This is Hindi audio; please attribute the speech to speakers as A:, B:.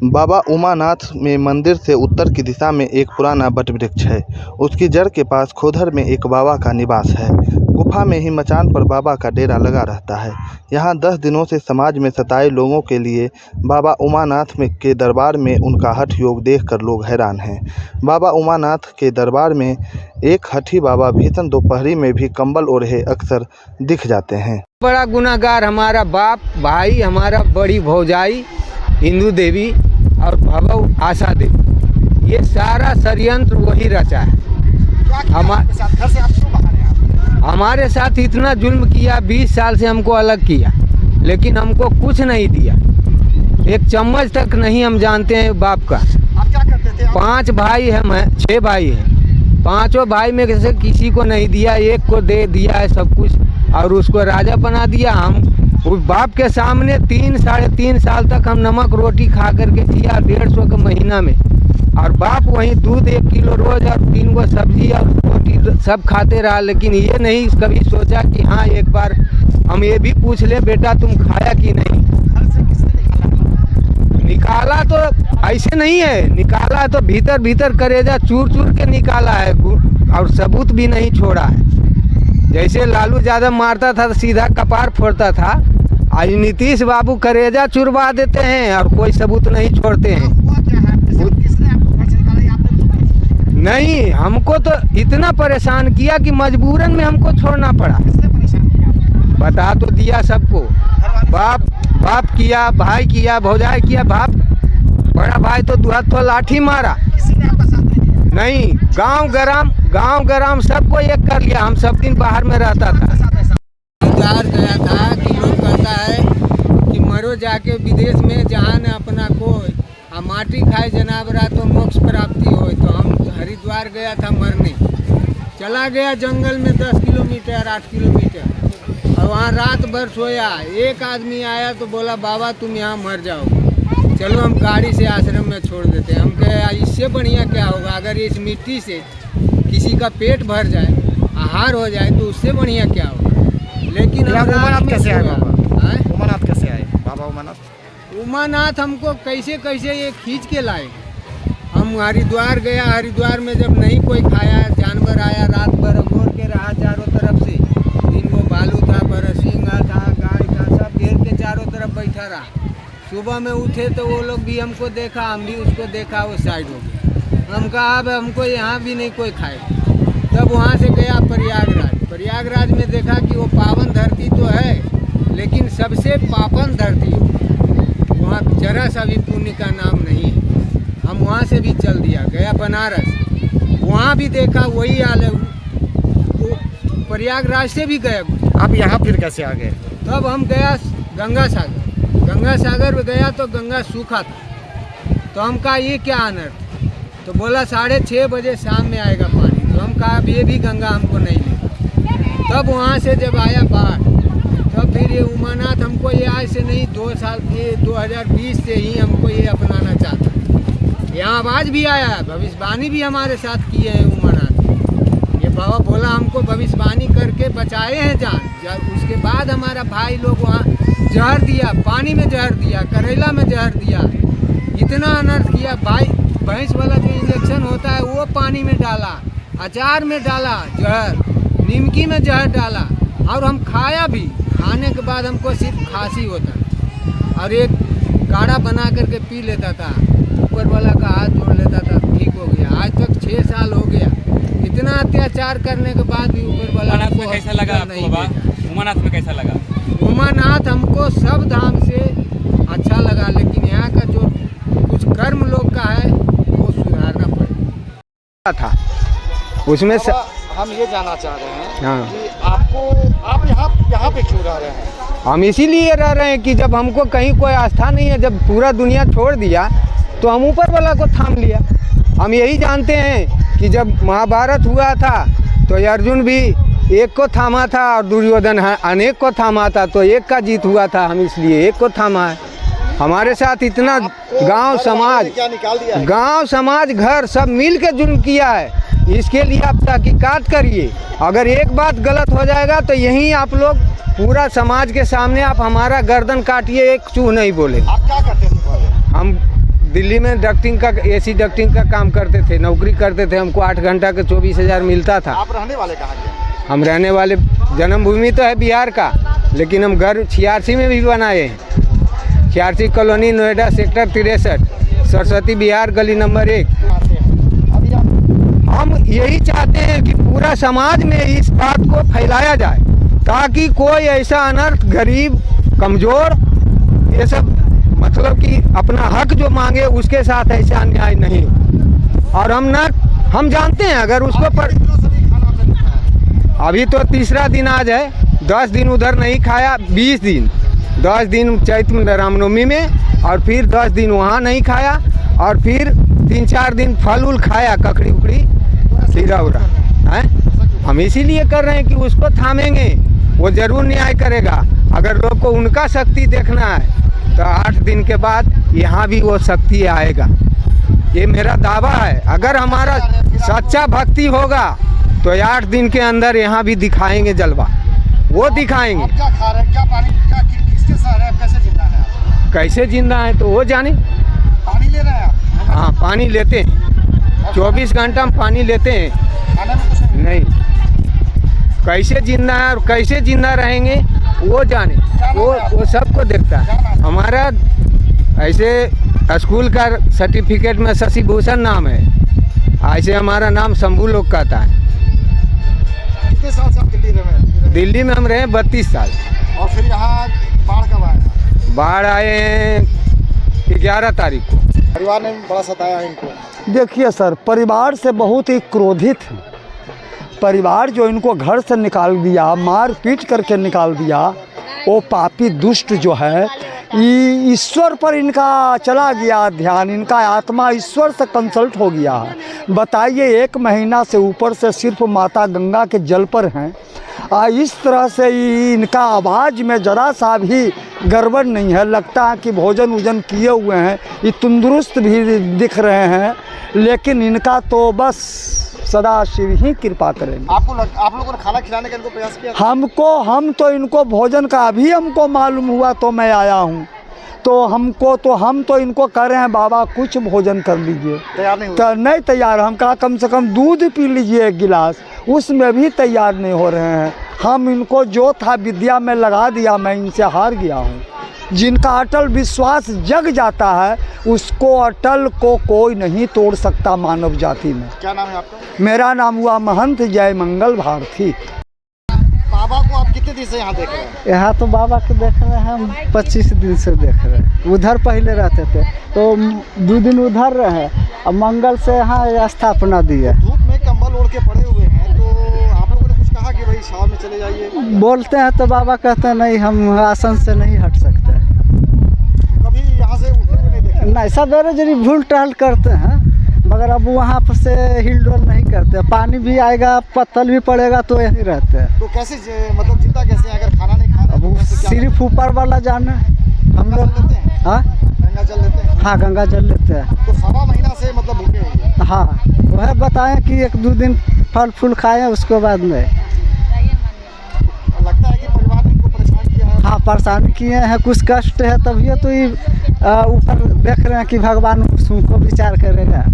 A: बाबा उमानाथ में मंदिर से उत्तर की दिशा में एक पुराना वटवृक्ष है। उसकी जड़ के पास खोधर में एक बाबा का निवास है। गुफा में ही मचान पर बाबा का डेरा लगा रहता है। यहाँ 10 दिनों से समाज में सताए लोगों के लिए बाबा उमानाथ में के दरबार में उनका हठ योग देखकर लोग हैरान हैं। बाबा उमानाथ के दरबार में एक हठी बाबा भीषण दोपहरी में भी कंबल ओढ़े अक्सर दिख जाते हैं।
B: बड़ा गुनाहगार हमारा बाप भाई, हमारा बड़ी भौजाई हिंदू देवी और भव आशा देवी, ये सारा षड्यंत्र वही रचा है। हमारे साथ इतना जुल्म किया, 20 साल से हमको अलग किया, लेकिन हमको कुछ नहीं दिया। एक चम्मच तक नहीं हम जानते हैं बाप का।
C: आप क्या करते थे?
B: 5 भाई हैं, 6 भाई हैं। 5 भाई में से किसी को नहीं दिया, एक को दे दिया है सब कुछ और उसको राजा बना दिया। हम उस बाप के सामने 3-3.5 साल तक हम नमक रोटी खा करके जिया, 150 का महीना में। और बाप वहीं दूध 1 किलो रोज और 3 गो सब्जी और रोटी सब खाते रहा। लेकिन ये नहीं कभी सोचा कि हाँ एक बार हम ये भी पूछ ले, बेटा तुम खाया कि नहीं।
C: घर से किसने
B: निकाला तो ऐसे नहीं है, निकाला तो भीतर भीतर करेजा चूर चूर के निकाला है और सबूत भी नहीं छोड़ा है। जैसे लालू यादव मारता था तो सीधा कपार फोड़ता था, आज नीतीश बाबू करेजा चुरवा देते हैं और कोई सबूत नहीं छोड़ते हैं।
C: हुआ क्या है आपके साथ? किसने आपको घर से निकाला? ये आपने तो नहीं।
B: नहीं, हमको तो इतना परेशान किया कि मजबूरन में हमको छोड़ना पड़ा।
C: किसने परेशान किया आपको?
B: बता तो दिया सबको, बाप किया, भाई किया, भौजाई किया। बाप बड़ा भाई तो 2 हाथ लाठी मारा।
C: किसी ने आपका साथ नहीं दिया?
B: नहीं, गांव गराम सबको एक कर लिया। हम सब दिन बाहर में रहता था।
C: साथ ऐसा
B: इंतजार गया था कि लोग कहता है कि मरो जाके विदेश में जहाँ न अपना कोई आ माटी खाए जनावरा तो मोक्ष प्राप्ति हो। तो हम हरिद्वार गया था मरने, चला गया जंगल में 10 किलोमीटर 8 किलोमीटर और वहाँ रात भर सोया। एक आदमी आया तो बोला बाबा तुम यहाँ मर जाओ, चलो हम गाड़ी से आश्रम में छोड़ देते हैं। हम कहे इससे बढ़िया क्या होगा, अगर इस मिट्टी से किसी का पेट भर जाए, आहार हो जाए तो उससे बढ़िया क्या होगा। लेकिन
C: उमानाथ कैसे आए बाबा? उमानाथ कैसे आए बाबा?
B: उमानाथ हमको कैसे कैसे ये खींच के लाए। हम हरिद्वार गया, हरिद्वार में जब नहीं कोई खाया, जानवर आया रात भर घोर के रहा चारों तरफ से। 3 गो भालू था, बरसिंगा था, गाय था, सब घेर के चारों तरफ बैठा रहा। सुबह में उठे तो वो लोग भी हमको देखा, हम भी उसको देखा, वो साइड हो गया। हम कहा अब हमको यहाँ भी नहीं कोई खाए। तब वहाँ से गया प्रयागराज में देखा कि वो पावन धरती तो है लेकिन सबसे पावन धरती हो, वहाँ जरा सा भी पुण्य का नाम नहीं है। हम वहाँ से भी चल दिया, गया बनारस, वहाँ भी देखा वही हाल है। वो प्रयागराज से भी गया।
C: आप यहाँ फिर कैसे आ गए?
B: तब हम गया गंगा सागर में गया तो गंगा सूखा था। तो हम कहा ये क्या अनर्थ, तो बोला 6:30 बजे शाम में आएगा पानी। तो हम कहा अब ये भी गंगा हमको नहीं लेगा। तब वहाँ से जब आया बाढ़, तब फिर ये उमानाथ हमको ये आज से नहीं 2 साल ये 2020 से ही हमको ये अपनाना चाहता है। यहाँ आवाज़ भी आया, भविष्यवाणी भी हमारे साथ किए हैं उमानाथ। ये बाबा बोला हमको भविष्यवाणी करके बचाए हैं जान। उसके बाद हमारा भाई लोग वहाँ जहर दिया, पानी में जहर दिया, करेला में जहर दिया, इतना अनर्थ किया। भाई भैंस वाला जो इंजेक्शन होता है वो पानी में डाला, अचार में डाला जहर, नीमकी में जहर डाला और हम खाया भी। खाने के बाद हमको सिर्फ खांसी होता और एक काढ़ा बना करके पी लेता था, ऊपर वाला का हाथ जोड़ लेता था, ठीक हो गया। आज तक 6 साल हो गया। इतना अत्याचार करने के बाद भी ऊपर वाला
D: उमानाथ में कैसा लगा आपको बाबा? उमानाथ में कैसा लगा?
B: उमानाथ हमको सब धाम से अच्छा लगा, लेकिन यहाँ का जो कुछ कर्म लोग का है वो सुधारना पड़ेगा था उसमें से।
C: हम ये जानना चाह रहे हैं
B: हाँ,
C: कि आप यहाँ पे क्यों रह रहे हैं?
B: हम इसीलिए रह रहे हैं कि जब हमको कहीं कोई आस्था नहीं है, जब पूरा दुनिया छोड़ दिया तो हम ऊपर वाला को थाम लिया। हम यही जानते हैं कि जब महाभारत हुआ था तो अर्जुन भी एक को थामा था और दुर्योधन अनेक को थामा था, तो एक का जीत हुआ था। हम इसलिए एक को थामा है। हमारे साथ इतना गांव समाज घर सब मिल के जुल्म किया है। इसके लिए आप तहकीकात करिए। अगर एक बात गलत हो जाएगा तो यहीं आप लोग पूरा समाज के सामने आप हमारा गर्दन काटिए, एक चूह नहीं बोले।
C: आप क्या करते थे?
B: हम दिल्ली में डक्टिंग का एसी डक्टिंग का काम करते थे, नौकरी करते थे। हमको 8 घंटा का 24,000 मिलता था।
C: आप रहने वाले कहाँ के?
B: हम रहने वाले, जन्मभूमि तो है बिहार का, लेकिन हम घर 86 में भी बनाए हैं। 86 कॉलोनी, नोएडा, सेक्टर 63, सरस्वती बिहार, गली नंबर 1।
C: अभी आप
B: हम यही चाहते हैं कि पूरा समाज में इस बात को फैलाया जाए, ताकि कोई ऐसा अनर्थ, गरीब, कमज़ोर, ये सब मतलब कि अपना हक जो मांगे उसके साथ ऐसा अन्याय नहीं हो। और हम जानते हैं अगर उसको पर अभी तो तीसरा दिन आज है, 10 दिन उधर नहीं खाया, 20 दिन, 10 दिन चैत्र रामनवमी में, और फिर 10 दिन वहाँ नहीं खाया, और फिर 3-4 दिन फल उल खाया, ककड़ी उकड़ी, खीरा उरा है। हम इसीलिए कर रहे हैं कि उसको थामेंगे, वो जरूर न्याय करेगा। अगर लोग को उनका शक्ति देखना है तो 8 दिन के बाद यहाँ भी वो शक्ति आएगा, ये मेरा दावा है। अगर हमारा सच्चा भक्ति होगा तो 8 दिन के अंदर यहाँ भी दिखाएंगे जलवा, वो दिखाएंगे।
C: आप क्या खा रहे हैं, क्या पानी, क्या किसके साथ है, कैसे जिंदा है आप?
B: कैसे जिंदा है तो वो जाने।
C: पानी ले रहे हैं आप?
B: हाँ, पानी लेते हैं, 24 घंटा हम पानी लेते हैं।
C: खाने में कुछ नहीं?
B: कैसे जिंदा है और कैसे जिंदा रहेंगे वो जाने, वो सबको देखता है। हमारा ऐसे स्कूल का सर्टिफिकेट में शशि भूषण नाम है, ऐसे हमारा नाम शंभू लोग कहता है।
C: कितने साल से आप दिल्ली रहे?
B: दिल्ली में हम रहे 32 साल।
C: और फिर यहाँ बाढ़ कब आया?
B: बाढ़ आए हैं 11 तारीख को।
C: परिवार ने बड़ा सताया है इनको?
E: देखिए सर, परिवार से बहुत ही क्रोधित हैं। परिवार जो इनको घर से निकाल दिया, मार पीट करके निकाल दिया, वो पापी दुष्ट जो है, ईश्वर पर इनका चला गया ध्यान, इनका आत्मा ईश्वर से कंसल्ट हो गया है। बताइए, 1 महीना से ऊपर से सिर्फ माता गंगा के जल पर हैं। इस तरह से इनका आवाज़ में ज़रा सा भी गड़बड़ नहीं है। लगता है कि भोजन वोजन किए हुए हैं, ये तंदुरुस्त भी दिख रहे हैं, लेकिन इनका तो बस सदा शिव ही कृपा करेंगे।
C: आप लोगों ने खाना खिलाने का इनको प्रयास किया?
E: हम तो इनको भोजन का अभी हमको मालूम हुआ तो मैं आया हूँ, तो हम तो इनको कह रहे हैं बाबा कुछ भोजन कर लीजिए।
C: तैयार नहीं
E: तो नहीं तैयार। हम कहा कम से कम दूध पी लीजिए 1 गिलास, उसमें भी तैयार नहीं हो रहे हैं। हम इनको जो था विद्या में लगा दिया, मैं इनसे हार गया हूँ। जिनका अटल विश्वास जग जाता है, उसको अटल को कोई नहीं तोड़ सकता मानव जाति में।
C: क्या नाम है आपका?
E: मेरा नाम हुआ महंत जय मंगल भारती।
C: बाबा को आप कितने दिन से यहाँ देख रहे हैं?
F: यहाँ तो बाबा को देख रहे हैं हम 25 दिन से देख रहे हैं। उधर पहले रहते थे तो 2 दिन उधर रहे, अब मंगल से यहाँ स्थापना दी है।
C: धूप में कंबल ओढ़ के पड़े हुए हैं, तो आप लोगों ने कुछ कहा कि भाई शाम में चले जाइए?
F: बोलते हैं तो बाबा कहते हैं नहीं, हम आसन से नहीं हट सकते।
C: कभी यहाँ से उठे हुए नहीं देखे?
F: नहीं, सवेरे जरी भूल टहल करते हैं, मगर अब वहाँ पर से हिल डोल नहीं करते। पानी भी आएगा, पत्थर भी पड़ेगा तो यहीं रहते हैं।
C: तो कैसे मतलब जिंदा कैसे हैं? अगर खाना नहीं खा रहे
F: अब सिर्फ ऊपर वाला जाना हम लोग।
C: लेते हैं?
F: हाँ,
C: गंगा जल लेते हैं?
F: हाँ, गंगा जल लेते हैं।
C: तो 1.25 महीना से मतलब भूखे हैं?
F: हाँ, वह बताएं कि 1-2 दिन फल फूल खाएं, उसके बाद में।
C: लगता है कि परिवार ने इनको परेशान किया है?
F: हाँ, परेशान किए हैं, कुछ कष्ट है, तभी तो ये ऊपर देख रहे हैं कि भगवान उनको विचार करेगा।